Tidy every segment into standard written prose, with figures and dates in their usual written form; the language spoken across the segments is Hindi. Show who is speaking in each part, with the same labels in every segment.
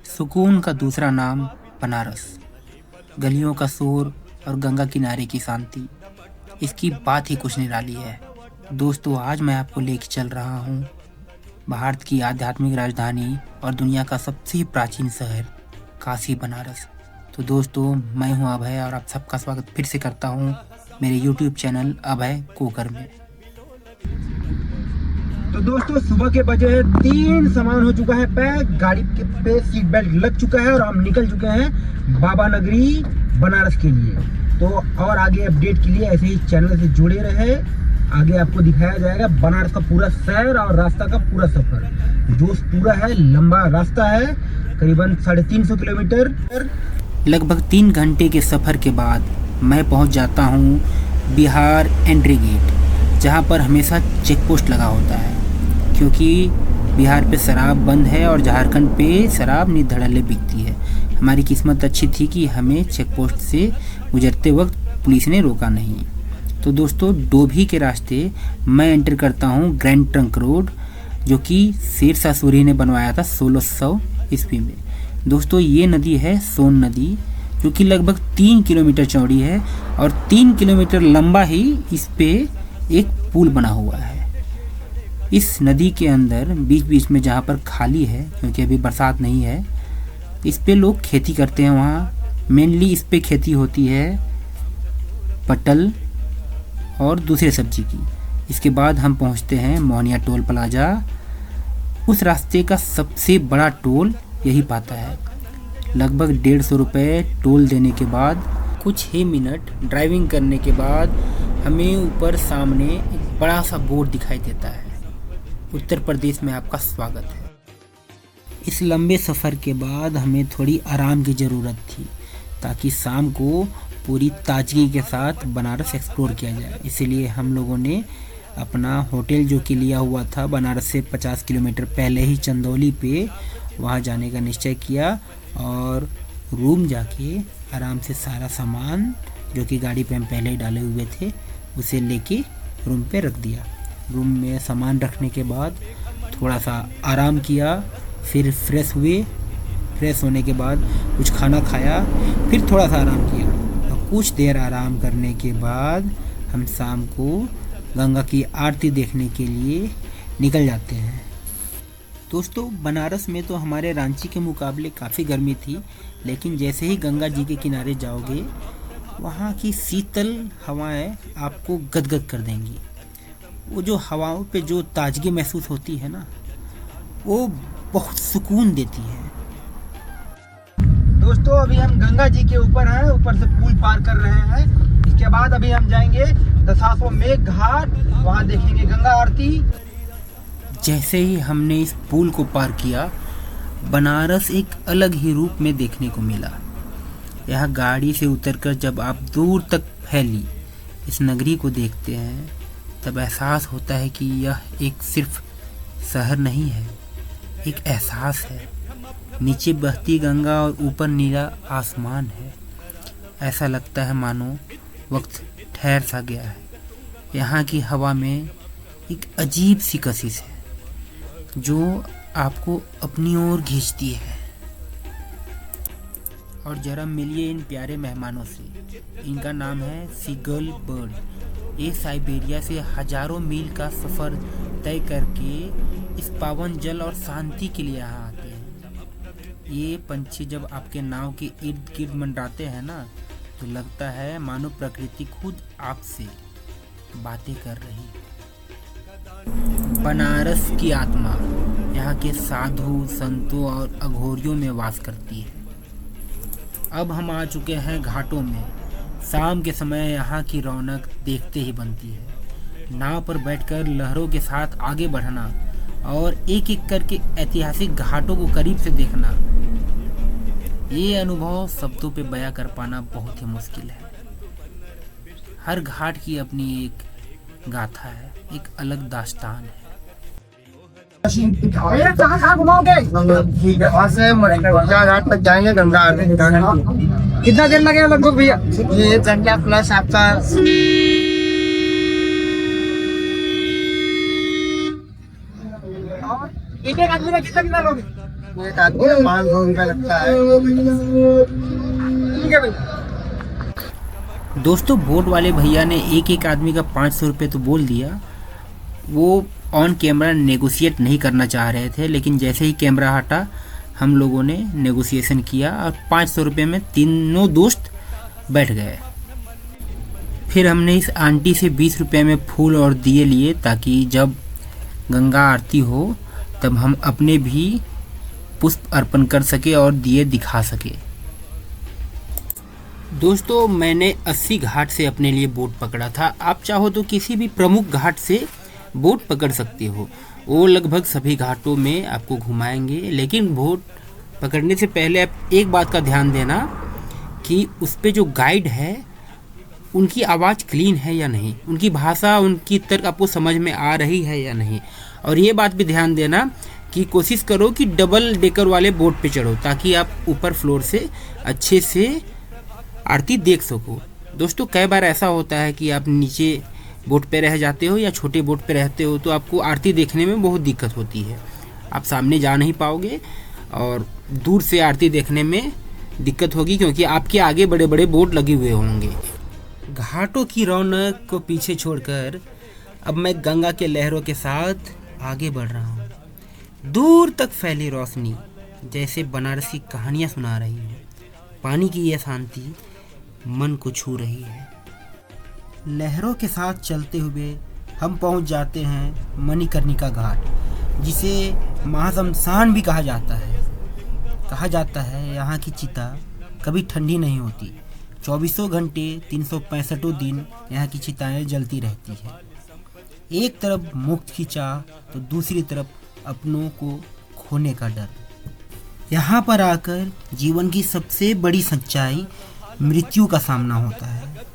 Speaker 1: सुकून का दूसरा नाम बनारस। गलियों का शोर और गंगा किनारे की शांति, इसकी बात ही कुछ निराली है। दोस्तों, आज मैं आपको लेके चल रहा हूँ भारत की आध्यात्मिक राजधानी और दुनिया का सबसे प्राचीन शहर काशी बनारस। तो दोस्तों, मैं हूँ अभय और आप सबका स्वागत फिर से करता हूँ मेरे YouTube चैनल अभय कोकर में।
Speaker 2: तो दोस्तों, सुबह के बजे 3, सामान हो चुका है पैक, गाड़ी के पे सीट बेल्ट लग चुका है और हम निकल चुके हैं बाबा नगरी बनारस के लिए। तो और आगे अपडेट के लिए ऐसे ही चैनल से जुड़े रहे। आगे आपको दिखाया जाएगा बनारस का पूरा शहर और रास्ता का पूरा सफर, जो पूरा है लंबा रास्ता है, करीबन 350 किलोमीटर।
Speaker 1: लगभग 3 घंटे के सफ़र के बाद मैं पहुंच जाता हूं बिहार एंट्री गेट, जहां पर हमेशा चेक पोस्ट लगा होता है, क्योंकि बिहार पे शराब बंद है और झारखंड पे शराब निधड़ल्ले बिकती है। हमारी किस्मत अच्छी थी कि हमें चेक पोस्ट से गुजरते वक्त पुलिस ने रोका नहीं। तो दोस्तों, डोभी के रास्ते मैं एंटर करता हूँ ग्रैंड ट्रंक रोड, जो कि शेरशाह सूरी ने बनवाया था 1600 ईस्वी में। दोस्तों, ये नदी है सोन नदी, जो कि लगभग 3 किलोमीटर चौड़ी है और 3 किलोमीटर लंबा ही इस पे एक पुल बना हुआ है। इस नदी के अंदर बीच बीच में जहाँ पर खाली है, क्योंकि अभी बरसात नहीं है, इस पे लोग खेती करते हैं। वहाँ मेनली इस पे खेती होती है पटल और दूसरे सब्जी की। इसके बाद हम पहुँचते हैं मोहनिया टोल प्लाजा। उस रास्ते का सबसे बड़ा टोल यही पाता है। लगभग 150 रुपये टोल देने के बाद कुछ ही मिनट ड्राइविंग करने के बाद हमें ऊपर सामने एक बड़ा सा बोर्ड दिखाई देता है, उत्तर प्रदेश में आपका स्वागत है। इस लंबे सफ़र के बाद हमें थोड़ी आराम की ज़रूरत थी, ताकि शाम को पूरी ताजगी के साथ बनारस एक्सप्लोर किया जाए। इसीलिए हम लोगों ने अपना होटल जो कि लिया हुआ था बनारस से 50 किलोमीटर पहले ही चंदौली पे, वहाँ जाने का निश्चय किया और रूम जाके आराम से सारा सामान जो कि गाड़ी पे हम पहले ही डाले हुए थे उसे लेके रूम पे रख दिया। रूम में सामान रखने के बाद थोड़ा सा आराम किया, फिर फ्रेश हुए। फ्रेश होने के बाद कुछ खाना खाया, फिर थोड़ा सा आराम किया और कुछ देर आराम करने के बाद हम शाम को गंगा की आरती देखने के लिए निकल जाते हैं। दोस्तों, बनारस में तो हमारे रांची के मुकाबले काफ़ी गर्मी थी, लेकिन जैसे ही गंगा जी के किनारे जाओगे, वहाँ की शीतल हवाएं आपको गदगद कर देंगी। वो जो हवाओं पे जो ताजगी महसूस होती है ना, वो बहुत सुकून देती है।
Speaker 2: दोस्तों, अभी हम गंगा जी के ऊपर हैं, ऊपर से पुल पार कर रहे हैं। इसके बाद अभी हम जाएंगे दशाश्वमेध घाट, वहाँ देखेंगे गंगा आरती।
Speaker 1: जैसे ही हमने इस पुल को पार किया, बनारस एक अलग ही रूप में देखने को मिला। यहाँ गाड़ी से उतरकर जब आप दूर तक फैली इस नगरी को देखते हैं, तब एहसास होता है कि यह एक सिर्फ शहर नहीं है, एक एहसास है। नीचे बहती गंगा और ऊपर नीला आसमान है। ऐसा लगता है मानो वक्त ठहर सा गया है। यहाँ की हवा में एक अजीब सी कशिश है जो आपको अपनी ओर खींचती है। और जरा मिलिए इन प्यारे मेहमानों से। इनका नाम है सीगल बर्ड। ये साइबेरिया से हजारों मील का सफ़र तय करके इस पावन जल और शांति के लिए यहाँ आते हैं। ये पंछी जब आपके नाव के इर्द गिर्द मंडराते हैं ना, तो लगता है मानो प्रकृति खुद आपसे बातें कर रही है। बनारस की आत्मा यहाँ के साधु संतों और अघोरियों में वास करती है। अब हम आ चुके हैं घाटों में। शाम के समय यहाँ की रौनक देखते ही बनती है। नाव पर बैठकर लहरों के साथ आगे बढ़ना और एक एक करके ऐतिहासिक घाटों को करीब से देखना, ये अनुभव शब्दों पे बयां कर पाना बहुत ही मुश्किल है। हर घाट की अपनी एक गाथा है, एक अलग दास्तान है।
Speaker 3: कहाँ घुमाओगे? वहाँ से गंगा घाट तक जाएंगे। गंगा कितना देर लगेगा लगभग भैया? ये 1 घंटा प्लस आपका। एक आदमी का कितना लोगे? एक आदमी का 500 रुपया लगता है। ठीक है भाई।
Speaker 1: दोस्तों बोट वाले भैया ने एक एक आदमी का 500 रुपये तो बोल दिया। वो ऑन कैमरा नेगोशिएट नहीं करना चाह रहे थे, लेकिन जैसे ही कैमरा हटा हम लोगों ने नेगोशिएशन किया और 500 रुपये में तीनों दोस्त बैठ गए। फिर हमने इस आंटी से 20 रुपये में फूल और दिए लिए, ताकि जब गंगा आरती हो तब हम अपने भी पुष्प अर्पण कर सके और दिए दिखा सके। दोस्तों मैंने 80 घाट से अपने लिए बोट पकड़ा था। आप चाहो तो किसी भी प्रमुख घाट से बोट पकड़ सकते हो, वो लगभग सभी घाटों में आपको घुमाएंगे। लेकिन बोट पकड़ने से पहले आप एक बात का ध्यान देना कि उस पे जो गाइड है उनकी आवाज़ क्लीन है या नहीं, उनकी भाषा, उनकी तर्क आपको समझ में आ रही है या नहीं। और ये बात भी ध्यान देना कि कोशिश करो कि डबल डेकर वाले बोट पे चढ़ो, ताकि आप ऊपर फ्लोर से अच्छे से आरती देख सको। दोस्तों कई बार ऐसा होता है कि आप नीचे बोट पे रह जाते हो या छोटे बोट पे रहते हो, तो आपको आरती देखने में बहुत दिक्कत होती है। आप सामने जा नहीं पाओगे और दूर से आरती देखने में दिक्कत होगी, क्योंकि आपके आगे बड़े बड़े बोट लगे हुए होंगे। घाटों की रौनक को पीछे छोड़कर अब मैं गंगा के लहरों के साथ आगे बढ़ रहा हूँ। दूर तक फैली रोशनी जैसे बनारस की कहानियाँ सुना रही है। पानी की यह शांति मन को छू रही है। लहरों के साथ चलते हुए हम पहुंच जाते हैं मणिकर्णिका घाट, जिसे महाशमशान भी कहा जाता है। कहा जाता है यहाँ की चिता कभी ठंडी नहीं होती। 24 घंटे 365 दिन यहाँ की चिताएं जलती रहती है। एक तरफ मुक्त की चाह तो दूसरी तरफ अपनों को खोने का डर। यहाँ पर आकर जीवन की सबसे बड़ी सच्चाई मृत्यु का सामना होता है।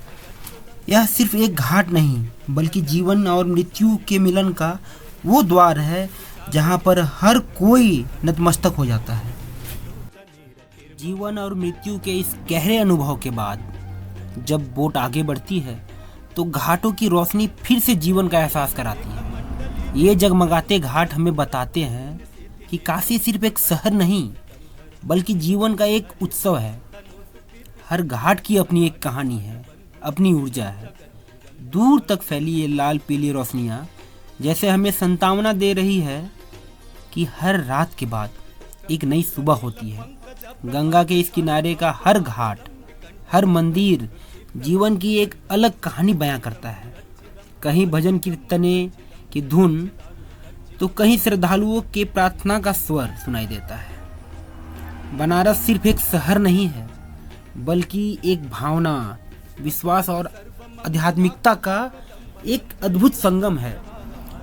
Speaker 1: यह सिर्फ एक घाट नहीं, बल्कि जीवन और मृत्यु के मिलन का वो द्वार है जहाँ पर हर कोई नतमस्तक हो जाता है। जीवन और मृत्यु के इस गहरे अनुभव के बाद जब बोट आगे बढ़ती है तो घाटों की रोशनी फिर से जीवन का एहसास कराती है। ये जगमगाते घाट हमें बताते हैं कि काशी सिर्फ एक शहर नहीं, बल्कि जीवन का एक उत्सव है। हर घाट की अपनी एक कहानी है, अपनी ऊर्जा है। दूर तक फैली ये लाल पीली रोशनियाँ जैसे हमें संतावना दे रही है कि हर रात के बाद एक नई सुबह होती है। गंगा के इस किनारे का हर घाट, हर मंदिर जीवन की एक अलग कहानी बयां करता है। कहीं भजन कीर्तने की धुन तो कहीं श्रद्धालुओं के प्रार्थना का स्वर सुनाई देता है। बनारस सिर्फ एक शहर नहीं है, बल्कि एक भावना, विश्वास और आध्यात्मिकता का एक अद्भुत संगम है।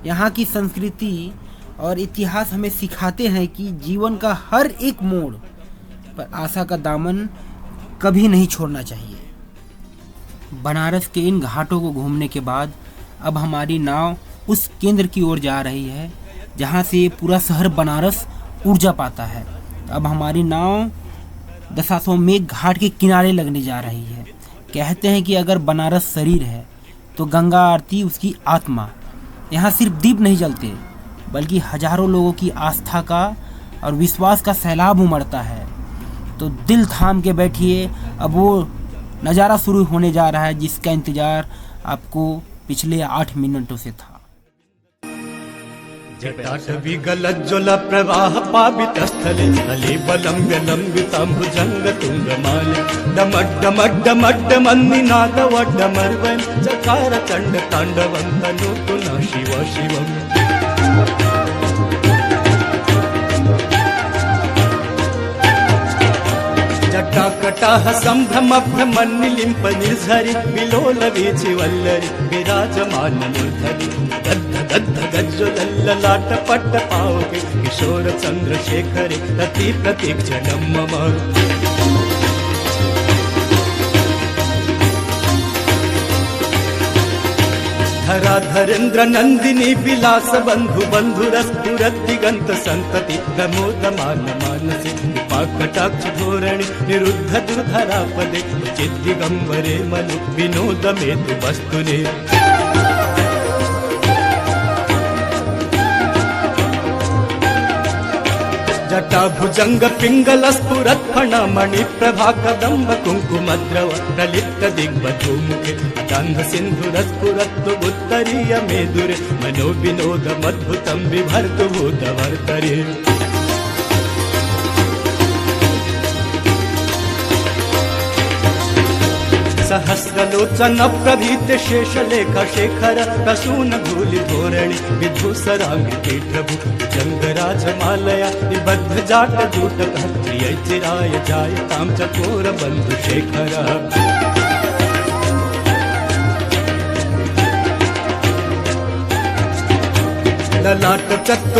Speaker 1: यहाँ की संस्कृति और इतिहास हमें सिखाते हैं कि जीवन का हर एक मोड़ पर आशा का दामन कभी नहीं छोड़ना चाहिए। बनारस के इन घाटों को घूमने के बाद अब हमारी नाव उस केंद्र की ओर जा रही है जहाँ से पूरा शहर बनारस ऊर्जा पाता है। अब हमारी नाव दशाश्वमेध घाट के किनारे लगने जा रही है। कहते हैं कि अगर बनारस शरीर है तो गंगा आरती उसकी आत्मा। यहाँ सिर्फ दीप नहीं जलते, बल्कि हजारों लोगों की आस्था का और विश्वास का सैलाब उमड़ता है। तो दिल थाम के बैठिए, अब वो नज़ारा शुरू होने जा रहा है जिसका इंतज़ार आपको पिछले 8 मिनटों से था।
Speaker 4: जटाटविगलज्ज्वल प्रवाह पावितस्थले अलेबलम्ब्य लम्बिताम्बुजङ्ग तुङ्गमाले डमड्डमड्डमड्डमन्निनादवड्डमर्वन् चकार चण्ड ताण्डवं तनोतु न शिव शिवम्। जटाकटाह सम्भ्रमभ्रमन्निलिम्प निर्झरि विलोल वीचि वल्लरि विराजमान मूर्धनि दद्ध गज्ज्वलल्ललाट पट्ट पावके किशोर चन्द्रशेखरे रति प्रतीक्षणं मम। धराधरेन्द्र नन्दिनी विलास बन्धु बन्धुरस्फुरद्दिगन्त सन्तति प्रमोदमान मानसे कृपाकटाक्ष धोरणे निरुद्ध दुर्धरापदे चिद्दिगम्बरे मनु विनोदमेतु वस्तुने। जटा भुजंग पिंगल स्फुरत् फण मणि प्रभा कदम्ब कुंकुमद्रव प्रलिप्त दिग्बधू मुखे गंध सिंधुर स्फुरत् उत्तरीय मेदुरे मनो विनोद मद्भुतं बिभर्तु भूतवर्तरे सहस्रलोचन प्रभीत शेषलेख शेखर प्रसून धूलि धोरणि विधुसरांगि पीठभु जंगराजमालया निबद्ध जाट जूटक प्रिय चिराय जायतां चकोर बंधु शेखर ललाट चतुर